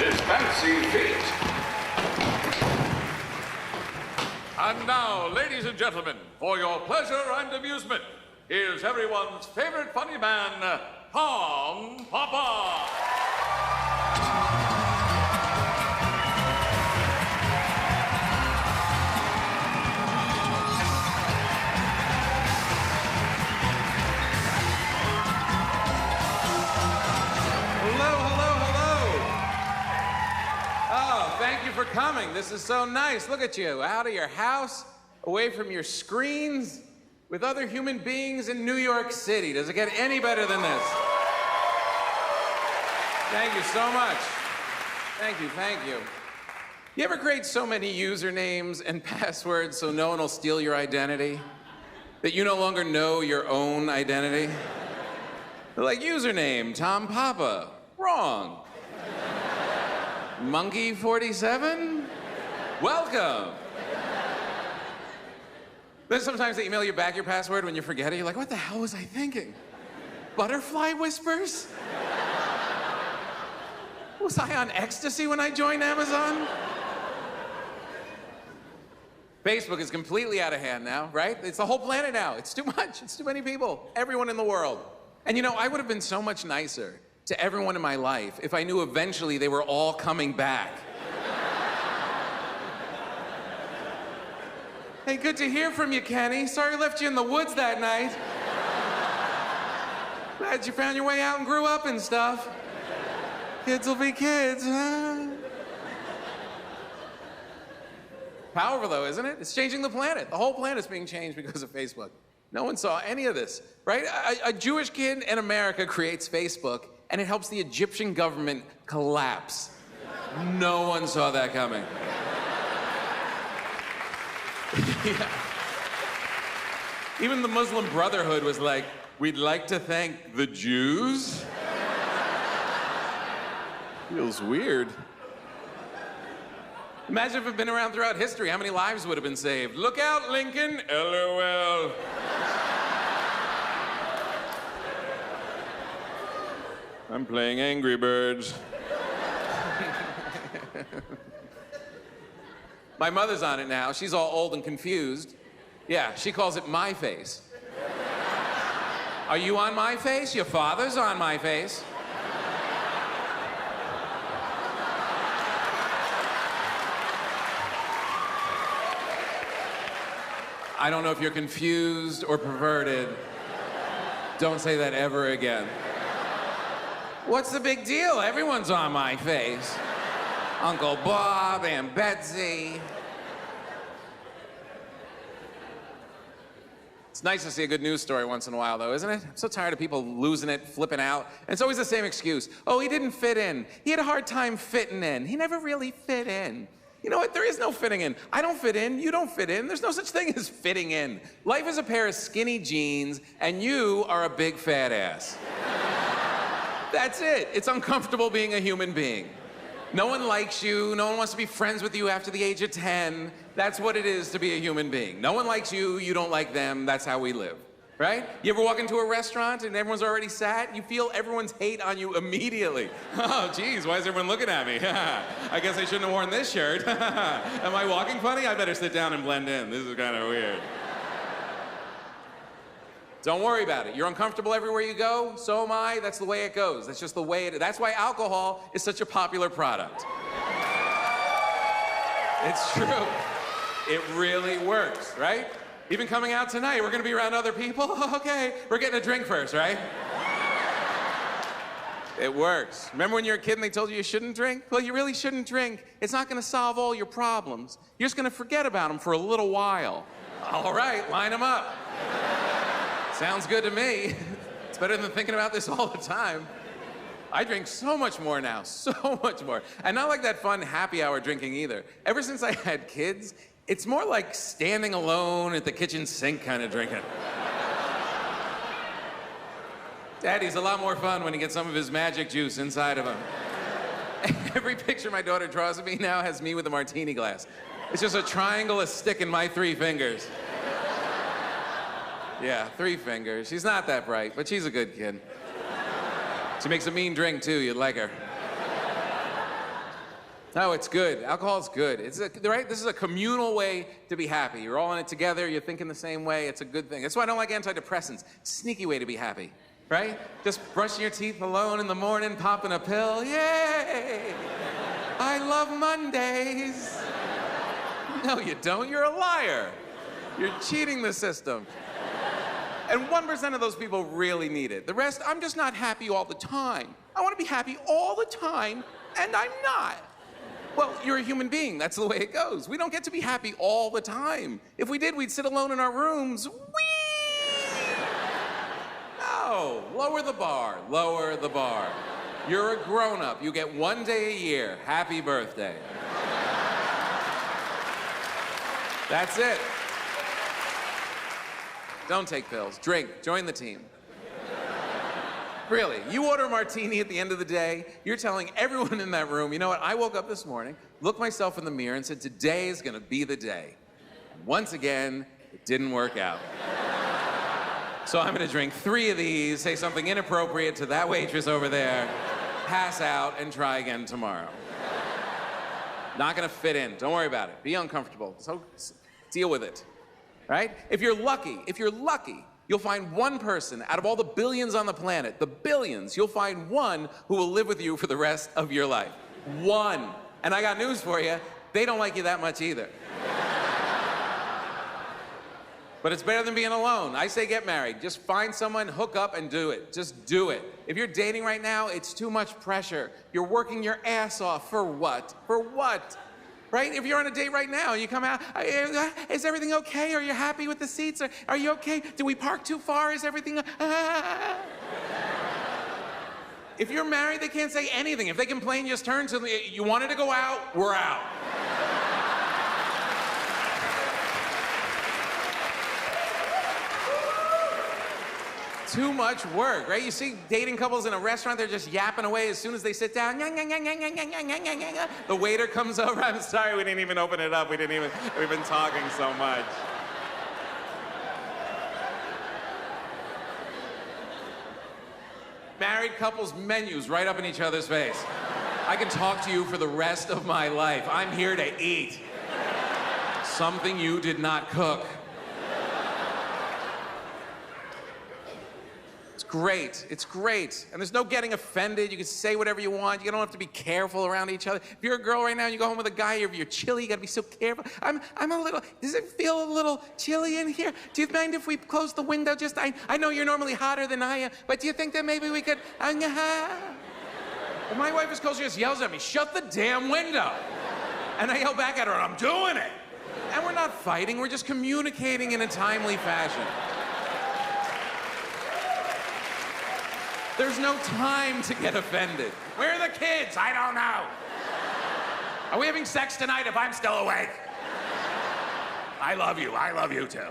his fancy feet. And now, ladies and gentlemen, for your pleasure and amusement, here's everyone's favorite funny man, Tom Papa. Thank you for coming. This is so nice. Look at you, out of your house, away from your screens, with other human beings in New York City. Does it get any better than this? Thank you so much. Thank you, thank you. You ever create so many usernames and passwords so no one will steal your identity? That you no longer know your own identity? Like username, Tom Papa. Wrong. Monkey 47? Welcome. Then sometimes they email you back your password when you forget it. You're like, what the hell was I thinking? Butterfly whispers? Was I on ecstasy when I joined Amazon? Facebook is completely out of hand now, right? It's the whole planet now. It's too much. It's too many people. Everyone in the world. And you know, I would have been so much nicer to everyone in my life if I knew eventually they were all coming back. Hey, good to hear from you, Kenny. Sorry I left you in the woods that night. Glad you found your way out and grew up and stuff. Kids will be kids, huh? Powerful though, isn't it? It's changing the planet. The whole planet's being changed because of Facebook. No one saw any of this, right? A Jewish kid in America creates Facebook and it helps the Egyptian government collapse. No one saw that coming. Yeah. Even the Muslim Brotherhood was like, we'd like to thank the Jews? Feels weird. Imagine if it had been around throughout history, how many lives would have been saved? Look out, Lincoln, LOL. I'm playing Angry Birds. My mother's on it now. She's all old and confused. Yeah, she calls it My Face. Are you on My Face? Your father's on My Face. I don't know if you're confused or perverted. Don't say that ever again. What's the big deal? Everyone's on My Face. Uncle Bob, Aunt Betsy. It's nice to see a good news story once in a while, though, isn't it? I'm so tired of people losing it, flipping out. And it's always the same excuse. Oh, he didn't fit in. He had a hard time fitting in. He never really fit in. You know what? There is no fitting in. I don't fit in. You don't fit in. There's no such thing as fitting in. Life is a pair of skinny jeans, and you are a big fat ass. That's it. It's uncomfortable being a human being. No one likes you. No one wants to be friends with you after the age of 10. That's what it is to be a human being. No one likes you. You don't like them. That's how we live, right? You ever walk into a restaurant and everyone's already sat? You feel everyone's hate on you immediately. Oh, geez, why is everyone looking at me? I guess I shouldn't have worn this shirt. Am I walking funny? I better sit down and blend in. This is kind of weird. Don't worry about it. You're uncomfortable everywhere you go. So am I. That's the way it goes. That's just the way it is. That's why alcohol is such a popular product. It's true. It really works, right? Even coming out tonight, we're gonna be around other people. Okay, we're getting a drink first, right? It works. Remember when you were a kid and they told you shouldn't drink? Well, you really shouldn't drink. It's not gonna solve all your problems. You're just gonna forget about them for a little while. All right, line them up. Sounds good to me. It's better than thinking about this all the time. I drink so much more now, so much more. And not like that fun happy hour drinking either. Ever since I had kids, it's more like standing alone at the kitchen sink kind of drinking. Daddy's a lot more fun when he gets some of his magic juice inside of him. Every picture my daughter draws of me now has me with a martini glass. It's just a triangle, a stick, and my 3 fingers. Yeah, 3 fingers. She's not that bright, but she's a good kid. She makes a mean drink, too. You'd like her. No, it's good. Alcohol's good. Right? This is a communal way to be happy. You're all in it together. You're thinking the same way. It's a good thing. That's why I don't like antidepressants. Sneaky way to be happy, right? Just brushing your teeth alone in the morning, popping a pill. Yay! I love Mondays. No, you don't. You're a liar. You're cheating the system. And 1% of those people really need it. The rest, I'm just not happy all the time. I want to be happy all the time, and I'm not. Well, you're a human being. That's the way it goes. We don't get to be happy all the time. If we did, we'd sit alone in our rooms. Whee! No, lower the bar, lower the bar. You're a grown-up. You get 1 day a year. Happy birthday. That's it. Don't take pills. Drink. Join the team. Really, you order a martini at the end of the day, you're telling everyone in that room, you know what, I woke up this morning, looked myself in the mirror and said, today is gonna be the day. And once again, it didn't work out. So I'm gonna drink 3 of these, say something inappropriate to that waitress over there, pass out, and try again tomorrow. Not gonna fit in, don't worry about it. Be uncomfortable, so deal with it, right? If you're lucky, you'll find one person out of all the billions on the planet, the billions, you'll find one who will live with you for the rest of your life. One. And I got news for you, they don't like you that much either. But it's better than being alone. I say get married. Just find someone, hook up, and do it. Just do it. If you're dating right now, it's too much pressure. You're working your ass off. For what? For what? Right? If you're on a date right now and you come out, is everything okay? Are you happy with the seats? Are you okay? Did we park too far? Is everything... If you're married, they can't say anything. If they complain, just turn to them. You wanted to go out? We're out. Too much work, right? You see dating couples in a restaurant, they're just yapping away as soon as they sit down. The waiter comes over. I'm sorry, we didn't even open it up. We've been talking so much. Married couples' menus right up in each other's face. I can talk to you for the rest of my life. I'm here to eat. Something you did not cook. Great. It's great. And there's no getting offended. You can say whatever you want. You don't have to be careful around each other. If you're a girl right now and you go home with a guy, if you're chilly, you gotta be so careful. I'm a little, does it feel a little chilly in here? Do you mind if we close the window just, I know you're normally hotter than I am, but do you think that maybe we could, and my wife is cold, she just yells at me, shut the damn window. And I yell back at her, I'm doing it. And we're not fighting, we're just communicating in a timely fashion. There's no time to get offended. Where are the kids? I don't know. Are we having sex tonight if I'm still awake? I love you too.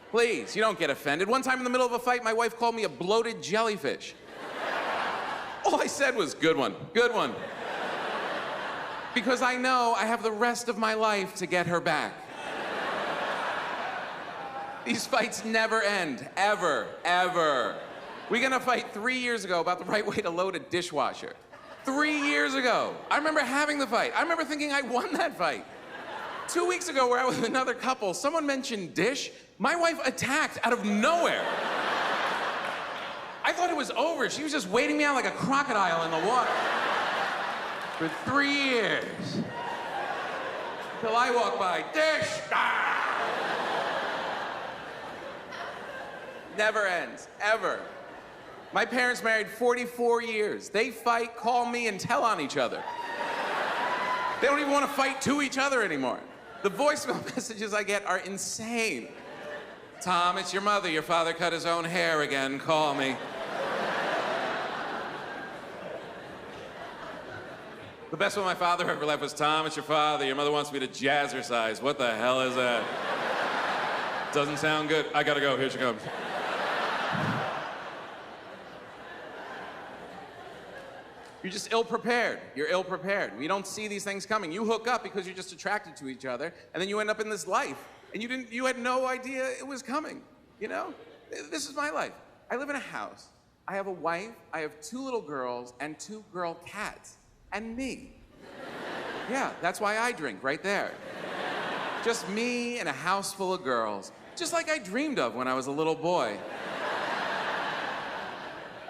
Please, you don't get offended. One time in the middle of a fight, my wife called me a bloated jellyfish. All I said was, good one, good one. Because I know I have the rest of my life to get her back. These fights never end, ever, ever. We got in a fight 3 years ago about the right way to load a dishwasher. 3 years ago. I remember having the fight. I remember thinking I won that fight. 2 weeks ago, we're out with another couple. Someone mentioned dish. My wife attacked out of nowhere. I thought it was over. She was just waiting me out like a crocodile in the water. For 3 years. Till I walk by, dish! Ah! Never ends, ever. My parents married 44 years. They fight, call me, and tell on each other. They don't even want to fight to each other anymore. The voicemail messages I get are insane. Tom, it's your mother. Your father cut his own hair again. Call me. The best one my father ever left was, Tom, it's your father. Your mother wants me to jazzercise. What the hell is that? Doesn't sound good. I gotta go. Here she comes. You're just ill-prepared. You're ill-prepared. You don't see these things coming. You hook up because you're just attracted to each other, and then you end up in this life, and you had no idea it was coming, you know? This is my life. I live in a house I have a wife, I have 2 little girls, and 2 girl cats. And me. Yeah, that's why I drink, right there. Just me and a house full of girls. Just like I dreamed of when I was a little boy.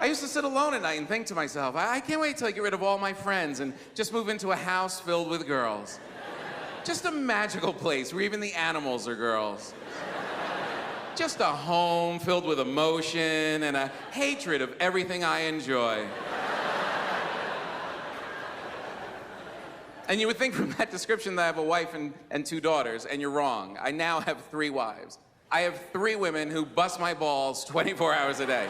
I used to sit alone at night and think to myself, I can't wait till I get rid of all my friends and just move into a house filled with girls. Just a magical place where even the animals are girls. Just a home filled with emotion and a hatred of everything I enjoy. And you would think from that description that I have a wife and 2 daughters, and you're wrong. I now have 3 wives. I have 3 women who bust my balls 24 hours a day.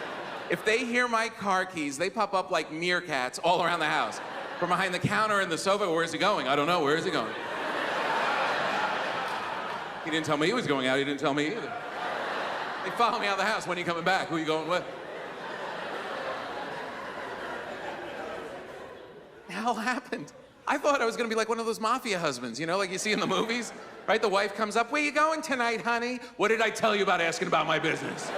If they hear my car keys, they pop up like meerkats all around the house. From behind the counter and the sofa, where's he going? I don't know, where is he going? He didn't tell me he was going out, he didn't tell me either. They follow me out of the house, when are you coming back? Who are you going with? The hell happened? I thought I was gonna be like one of those mafia husbands, you know, like you see in the movies, right? The wife comes up, where you going tonight, honey? What did I tell you about asking about my business?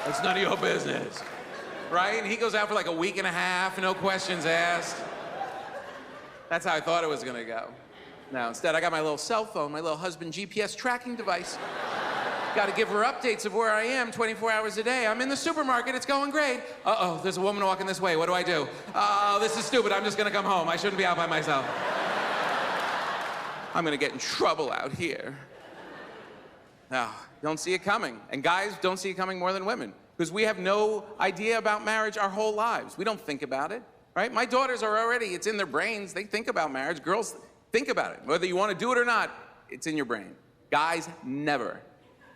It's none of your business, right? And he goes out for like a week and a half, no questions asked. That's how I thought it was gonna go. Now, instead, I got my little cell phone, my little husband GPS tracking device. Got to give her updates of where I am 24 hours a day. I'm in the supermarket, it's going great. Uh-oh, there's a woman walking this way, what do I do? Oh, this is stupid, I'm just gonna come home. I shouldn't be out by myself. I'm gonna get in trouble out here. No, don't see it coming. And guys don't see it coming more than women, because we have no idea about marriage our whole lives. We don't think about it, right? My daughters are already, it's in their brains, they think about marriage. Girls think about it. Whether you want to do it or not, it's in your brain. Guys, never.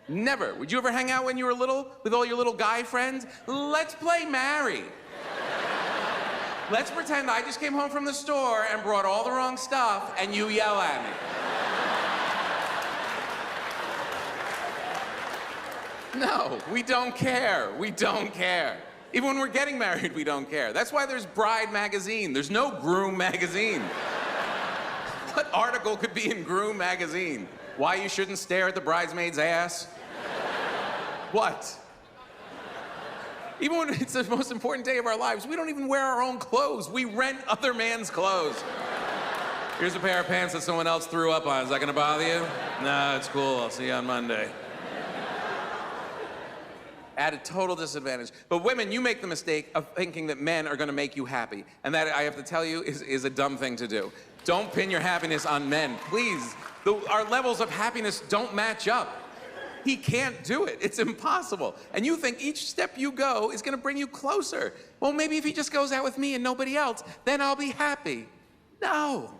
Never. Would you ever hang out when you were little with all your little guy friends? Let's play married. Let's pretend I just came home from the store and brought all the wrong stuff and you yell at me. No, we don't care. We don't care. Even when we're getting married, we don't care. That's why there's Bride magazine. There's no Groom magazine. What article could be in Groom magazine? Why you shouldn't stare at the bridesmaid's ass? What? Even when it's the most important day of our lives, we don't even wear our own clothes. We rent other man's clothes. Here's a pair of pants that someone else threw up on. Is that gonna bother you? No, it's cool. I'll see you on Monday. At a total disadvantage. But women, you make the mistake of thinking that men are gonna make you happy. And that, I have to tell you, is a dumb thing to do. Don't pin your happiness on men, please. Our levels of happiness don't match up. He can't do it. It's impossible. And you think each step you go is gonna bring you closer. Well, maybe if he just goes out with me and nobody else, then I'll be happy. No.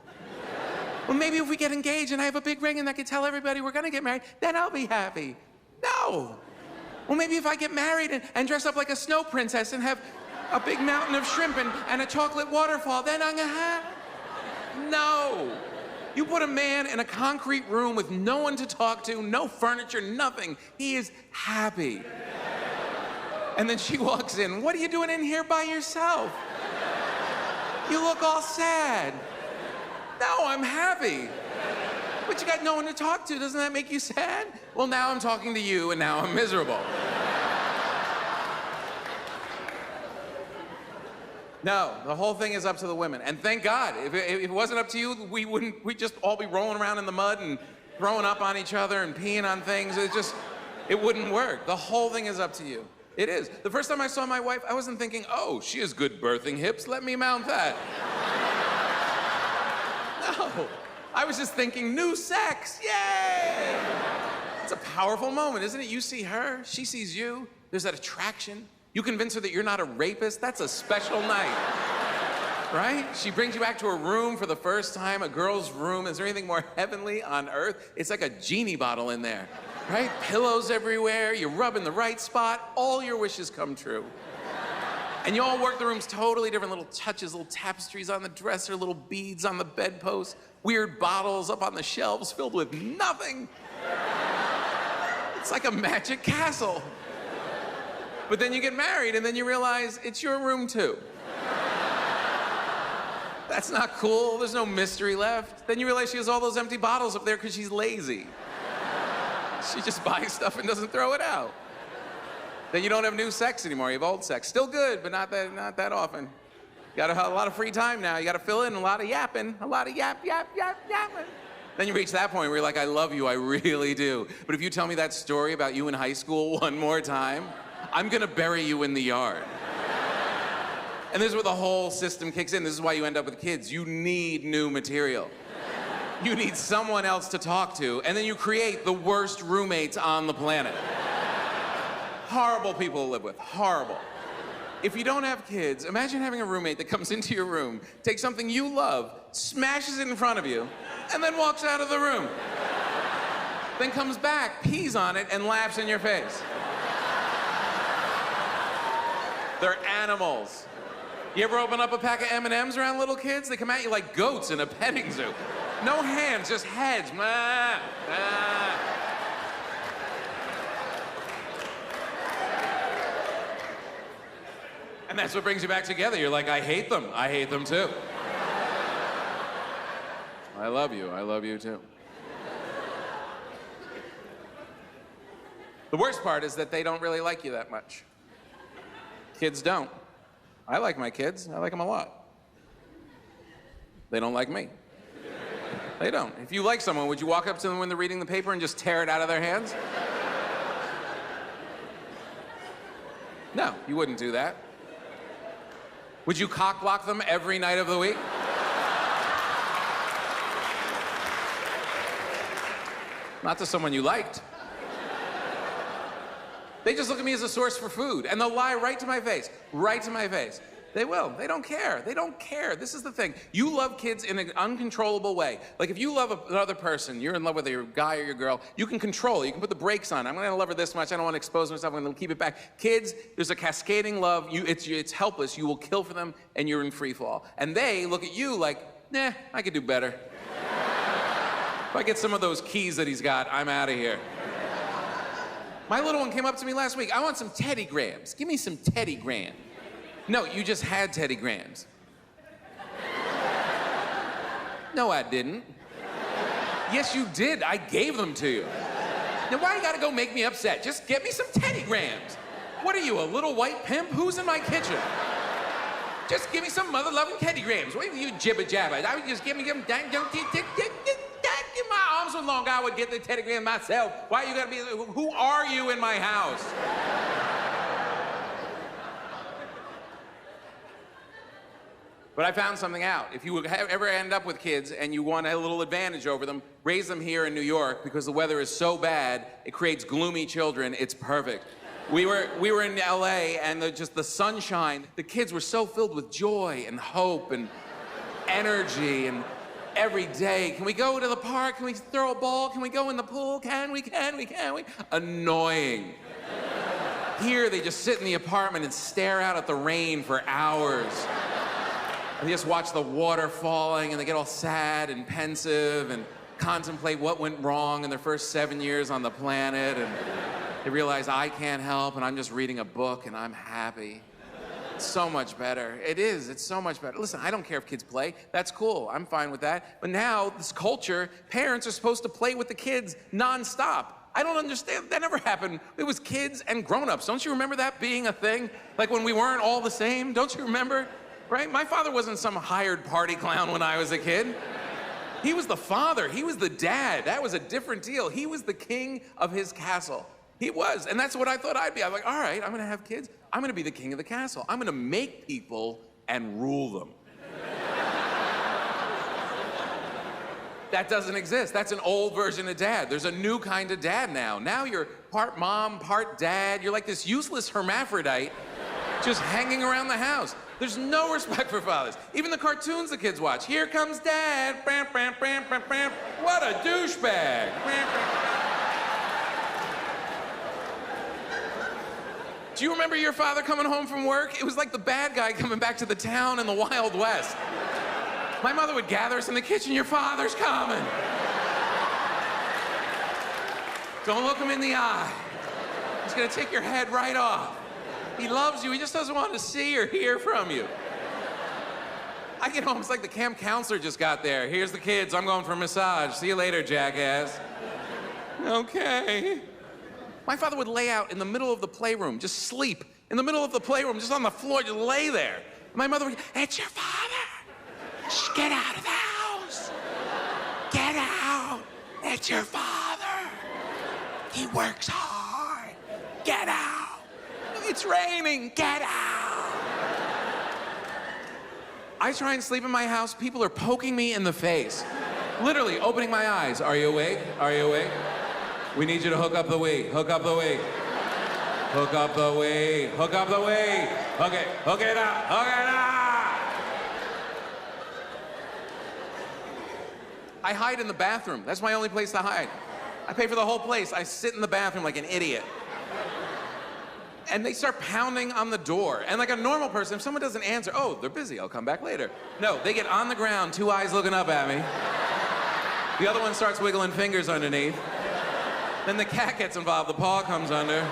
Well, maybe if we get engaged and I have a big ring and I can tell everybody we're gonna get married, then I'll be happy. No. Well, maybe if I get married and dress up like a snow princess and have a big mountain of shrimp and a chocolate waterfall, then I'm gonna have... No. You put a man in a concrete room with no one to talk to, no furniture, nothing. He is happy. And then she walks in. What are you doing in here by yourself? You look all sad. No, I'm happy. But you got no one to talk to. Doesn't that make you sad? Well, now I'm talking to you, and now I'm miserable. No, the whole thing is up to the women. And thank God, if it wasn't up to you, we'd just all be rolling around in the mud and throwing up on each other and peeing on things. It wouldn't work. The whole thing is up to you. It is. The first time I saw my wife, I wasn't thinking, oh, she has good birthing hips, let me mount that. No, I was just thinking, new sex, yay! It's a powerful moment, isn't it? You see her, she sees you, there's that attraction. You convince her that you're not a rapist, that's a special night, right? She brings you back to her room for the first time, a girl's room. Is there anything more heavenly on earth? It's like a genie bottle in there, right? Pillows everywhere, you rub in the right spot, all your wishes come true. And you all work the rooms totally different, little touches, little tapestries on the dresser, little beads on the bedpost, weird bottles up on the shelves filled with nothing. It's like a magic castle. But then you get married and then you realize it's your room too. That's not cool, there's no mystery left. Then you realize she has all those empty bottles up there because she's lazy. She just buys stuff and doesn't throw it out. Then you don't have new sex anymore. You have old sex. Still good, but not that often. You got a lot of free time now. You got to fill in a lot of yapping, a lot of yapping. Then you reach that point where you're like, I love you, I really do. But if you tell me that story about you in high school one more time, I'm gonna bury you in the yard. And this is where the whole system kicks in. This is why you end up with kids. You need new material. You need someone else to talk to, and then you create the worst roommates on the planet. Horrible people to live with, horrible. If you don't have kids, imagine having a roommate that comes into your room, takes something you love, smashes it in front of you, and then walks out of the room. Then comes back, pees on it, and laughs in your face. They're animals. You ever open up a pack of M&Ms around little kids? They come at you like goats in a petting zoo. No hands, just heads. And that's what brings you back together. You're like, I hate them. I hate them too. I love you too. The worst part is that they don't really like you that much. Kids don't. I like my kids. I like them a lot. They don't like me. They don't. If you like someone, would you walk up to them when they're reading the paper and just tear it out of their hands? No, you wouldn't do that. Would you cock block them every night of the week? Not to someone you liked. They just look at me as a source for food, and they'll lie right to my face, right to my face. They will. They don't care. They don't care. This is the thing. You love kids in an uncontrollable way. Like if you love another person, you're in love with your guy or your girl, you can control it. You can put the brakes on. I'm going to love her this much. I don't want to expose myself. I'm going to keep it back. Kids, there's a cascading love. It's helpless. You will kill for them, and you're in free fall. And they look at you like, nah, I could do better. If I get some of those keys that he's got, I'm out of here. My little one came up to me last week. I want some Teddy Grahams. Give me some Teddy Grahams. No, you just had Teddy Grahams. No, I didn't. Yes, you did. I gave them to you. Now, why you gotta go make me upset? Just get me some Teddy Grahams. What are you, a little white pimp? Who's in my kitchen? Just give me some mother-loving Teddy Grahams. What are you jibber-jabber? I would just give me them dang, if my arms were long, I would get the Teddy Graham myself. Why you gotta be, who are you in my house? But I found something out. If you ever end up with kids and you want a little advantage over them, raise them here in New York because the weather is so bad, it creates gloomy children. It's perfect. We were in LA and just the sunshine, the kids were so filled with joy and hope and energy and every day. Can we go to the park? Can we throw a ball? Can we go in the pool? Can we? Annoying. Here, they just sit in the apartment and stare out at the rain for hours. And they just watch the water falling and they get all sad and pensive and contemplate what went wrong in their first 7 years on the planet. And they realize I can't help and I'm just reading a book and I'm happy. It's so much better. It is. It's so much better. Listen, I don't care if kids play. That's cool. I'm fine with that. But now, this culture, parents are supposed to play with the kids nonstop. I don't understand. That never happened. It was kids and grown-ups. Don't you remember that being a thing? Like when we weren't all the same? Don't you remember? Right? My father wasn't some hired party clown when I was a kid. He was the father. He was the dad. That was a different deal. He was the king of his castle. He was, and that's what I thought I'd be. I'm like, all right, I'm gonna have kids. I'm gonna be the king of the castle. I'm gonna make people and rule them. That doesn't exist. That's an old version of dad. There's a new kind of dad now. Now you're part mom, part dad. You're like this useless hermaphrodite just hanging around the house. There's no respect for fathers. Even the cartoons the kids watch. Here comes dad. Bam, bam, bam, bam, bam. What a douchebag. Bam, bam. Do you remember your father coming home from work? It was like the bad guy coming back to the town in the Wild West. My mother would gather us in the kitchen. Your father's coming. Don't look him in the eye. He's gonna take your head right off. He loves you. He just doesn't want to see or hear from you. I get home, it's like the camp counselor just got there. Here's the kids. I'm going for a massage. See you later, jackass. Okay. My father would lay out in the middle of the playroom, just sleep in the middle of the playroom, just on the floor, just lay there. My mother would, it's your father. Shh, get out of the house. Get out. It's your father. He works hard. Get out. It's raining. Get out. I try and sleep in my house. People are poking me in the face. Literally opening my eyes. Are you awake? Are you awake? We need you to hook up the Wii. Hook up the Wii. Hook up the Wii. Hook up the Wii. Hook it. Hook it up. Hook it up. I hide in the bathroom. That's my only place to hide. I pay for the whole place. I sit in the bathroom like an idiot. And they start pounding on the door. And like a normal person, if someone doesn't answer, oh, they're busy, I'll come back later. No, they get on the ground, two eyes looking up at me. The other one starts wiggling fingers underneath. Then the cat gets involved, the paw comes under.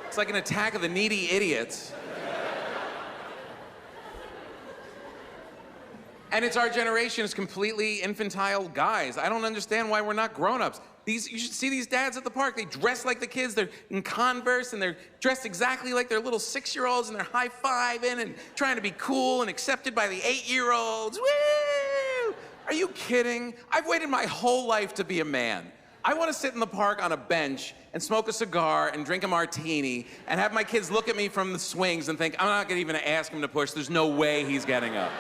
It's like an attack of the needy idiots. And it's our generation is completely infantile guys. I don't understand why we're not grown-ups. You should see these dads at the park. They dress like the kids. They're in Converse, and they're dressed exactly like their little 6-year-olds, and they're high-fiving and trying to be cool and accepted by the 8-year-olds. Woo! Are you kidding? I've waited my whole life to be a man. I want to sit in the park on a bench and smoke a cigar and drink a martini and have my kids look at me from the swings and think, I'm not going to even ask him to push. There's no way he's getting up.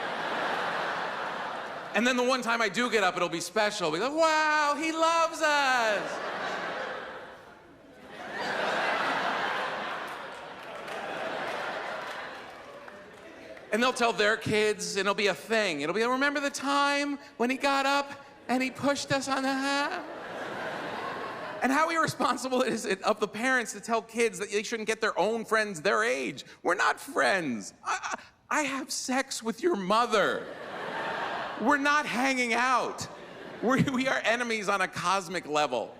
And then the one time I do get up, it'll be special. We'll be like, wow, he loves us. And they'll tell their kids, and it'll be a thing. It'll be, remember the time when he got up and he pushed us on the house? And how irresponsible is it of the parents to tell kids that they shouldn't get their own friends their age? We're not friends. I have sex with your mother. We're not hanging out. We are enemies on a cosmic level.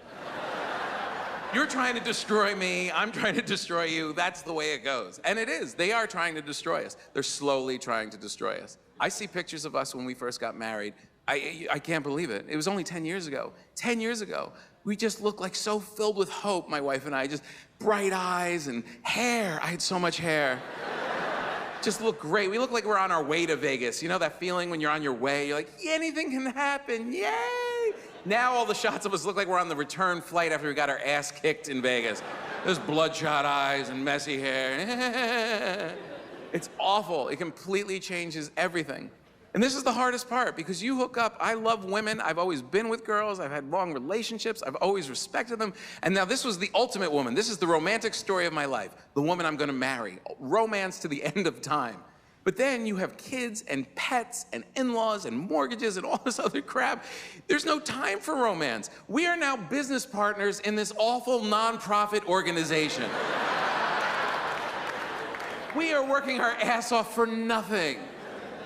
You're trying to destroy me, I'm trying to destroy you. That's the way it goes. And it is. They are trying to destroy us. They're slowly trying to destroy us. I see pictures of us when we first got married. I can't believe it. It was only 10 years ago. 10 years ago, we just looked like so filled with hope, my wife and I. Just bright eyes and hair. I had so much hair. Just look great. We look like we're on our way to Vegas. You know that feeling when you're on your way? You're like, anything can happen, yay! Now all the shots of us look like we're on the return flight after we got our ass kicked in Vegas. There's bloodshot eyes and messy hair. It's awful. It completely changes everything. And this is the hardest part because you hook up. I love women. I've always been with girls. I've had long relationships. I've always respected them. And now this was the ultimate woman. This is the romantic story of my life. The woman I'm going to marry. Romance to the end of time. But then you have kids and pets and in-laws and mortgages and all this other crap. There's no time for romance. We are now business partners in this awful nonprofit organization. We are working our ass off for nothing.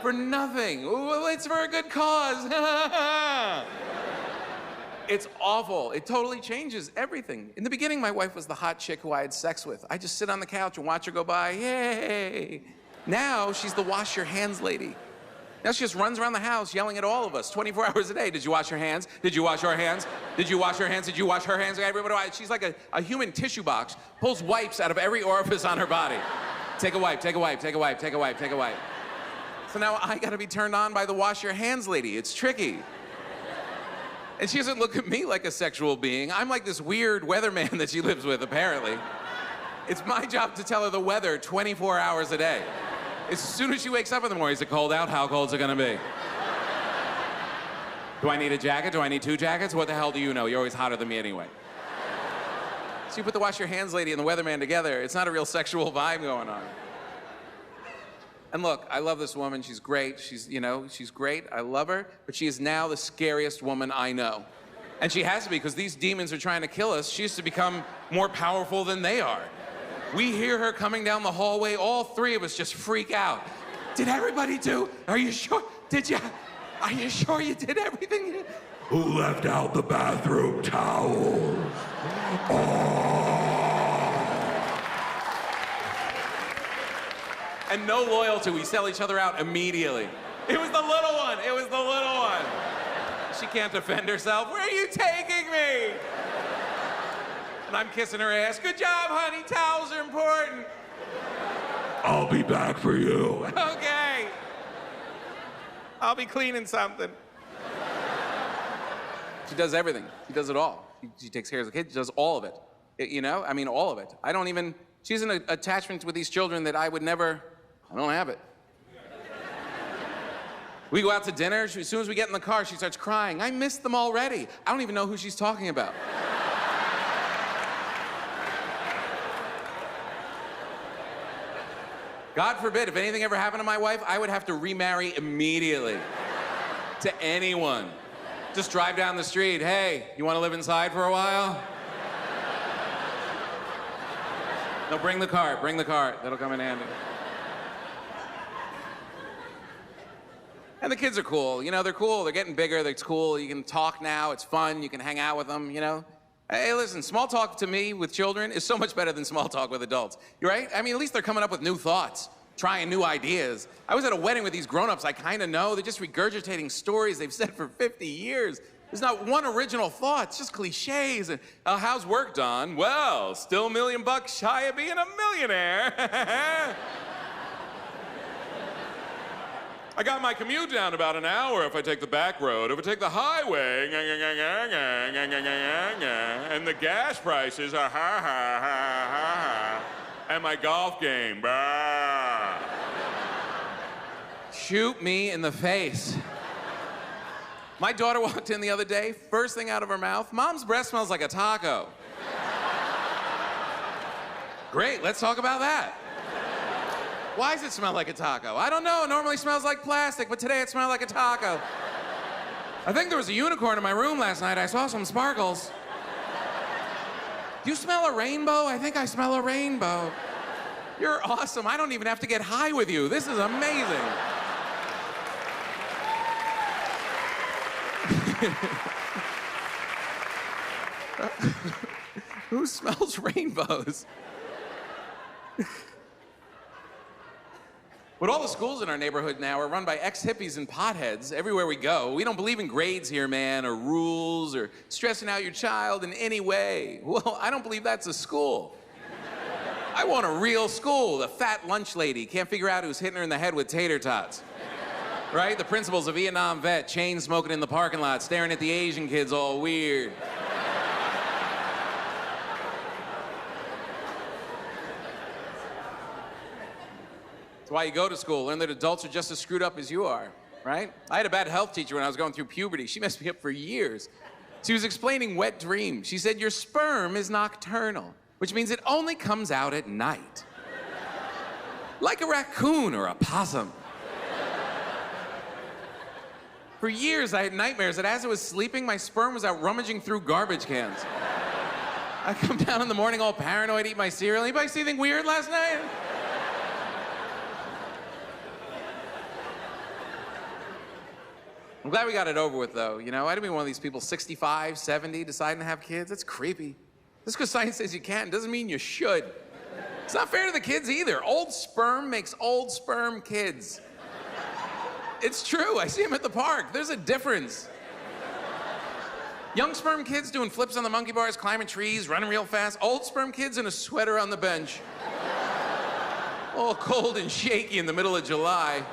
For nothing. Well, it's for a good cause. It's awful. It totally changes everything. In the beginning, my wife was the hot chick who I had sex with. I just sit on the couch and watch her go by. Yay! Now she's the wash your hands lady. Now she just runs around the house yelling at all of us 24 hours a day. Did you wash your hands? Did you wash your hands? Did you wash your hands? Did you wash her hands? Everybody, she's like a human tissue box, pulls wipes out of every orifice on her body. Take a wipe, take a wipe, take a wipe, take a wipe, take a wipe. So now I gotta be turned on by the wash your hands lady. It's tricky. And she doesn't look at me like a sexual being. I'm like this weird weatherman that she lives with, apparently. It's my job to tell her the weather 24 hours a day. As soon as she wakes up in the morning, is it cold out? How cold is it gonna be? Do I need a jacket? Do I need 2 jackets? What the hell do you know? You're always hotter than me anyway. So you put the wash your hands lady and the weatherman together, it's not a real sexual vibe going on. And look, I love this woman. She's great. She's great. I love her. But she is now the scariest woman I know. And she has to be, because these demons are trying to kill us. She used to become more powerful than they are. We hear her coming down the hallway. All 3 of us just freak out. Did everybody do? Are you sure? Are you sure you did everything you did? Who left out the bathroom towels? And no loyalty. We sell each other out immediately. It was the little one. It was the little one. She can't defend herself. Where are you taking me? And I'm kissing her ass. Good job, honey. Towels are important. I'll be back for you. Okay. I'll be cleaning something. She does everything. She does it all. She takes care of the kids. She does all of it. You know? I mean, all of it. I don't even... She's in an attachment with these children that I would never... I don't have it. We go out to dinner. As soon as we get in the car, she starts crying. I missed them already. I don't even know who she's talking about. God forbid, if anything ever happened to my wife, I would have to remarry immediately. To anyone. Just drive down the street. Hey, you want to live inside for a while? No, bring the cart. Bring the cart. That'll come in handy. And the kids are cool. You know, they're cool. They're getting bigger. It's cool. You can talk now. It's fun. You can hang out with them, you know? Hey, listen, small talk to me with children is so much better than small talk with adults. You're right? I mean, at least they're coming up with new thoughts, trying new ideas. I was at a wedding with these grown-ups I kind of know. They're just regurgitating stories they've said for 50 years. There's not one original thought. It's just cliches. And how's work done? Well, still $1 million shy of being a millionaire. I got my commute down about an hour if I take the back road. If I take the highway, and the gas prices are and my golf game, Shoot me in the face. My daughter walked in the other day, first thing out of her mouth, Mom's breath smells like a taco. Great, let's talk about that. Why does it smell like a taco? I don't know, it normally smells like plastic, but today it smelled like a taco. I think there was a unicorn in my room last night. I saw some sparkles. Do you smell a rainbow? I think I smell a rainbow. You're awesome. I don't even have to get high with you. This is amazing. Who smells rainbows? But all the schools in our neighborhood now are run by ex-hippies and potheads everywhere we go. We don't believe in grades here, man, or rules, or stressing out your child in any way. Well, I don't believe that's a school. I want a real school. The fat lunch lady can't figure out who's hitting her in the head with tater tots. Right? The principal's a Vietnam vet, chain smoking in the parking lot, staring at the Asian kids all weird. That's why you go to school, learn that adults are just as screwed up as you are, right? I had a bad health teacher when I was going through puberty. She messed me up for years. She was explaining wet dreams. She said, your sperm is nocturnal, which means it only comes out at night. Like a raccoon or a possum. For years, I had nightmares that as I was sleeping, my sperm was out rummaging through garbage cans. I come down in the morning all paranoid, eat my cereal. Anybody see anything weird last night? I'm glad we got it over with, though. You know, I didn't be one of these people 65, 70, deciding to have kids. That's creepy. Just because science says you can doesn't mean you should. It's not fair to the kids either. Old sperm makes old sperm kids. It's true. I see them at the park. There's a difference. Young sperm kids doing flips on the monkey bars, climbing trees, running real fast. Old sperm kids in a sweater on the bench. All cold and shaky in the middle of July.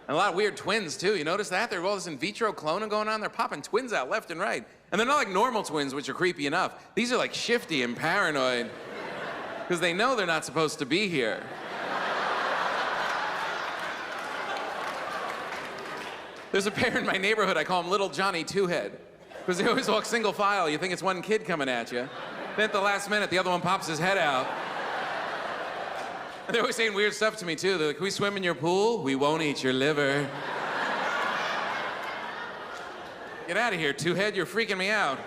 And a lot of weird twins, too. You notice that? There's all this in vitro cloning going on. They're popping twins out left and right. And they're not like normal twins, which are creepy enough. These are like shifty and paranoid. Because they know they're not supposed to be here. There's a pair in my neighborhood, I call them Little Johnny Two-Head. Because they always walk single file. You think it's one kid coming at you. Then at the last minute, the other one pops his head out. And they're always saying weird stuff to me, too. They're like, can we swim in your pool? We won't eat your liver. Get out of here, Two-Head. You're freaking me out.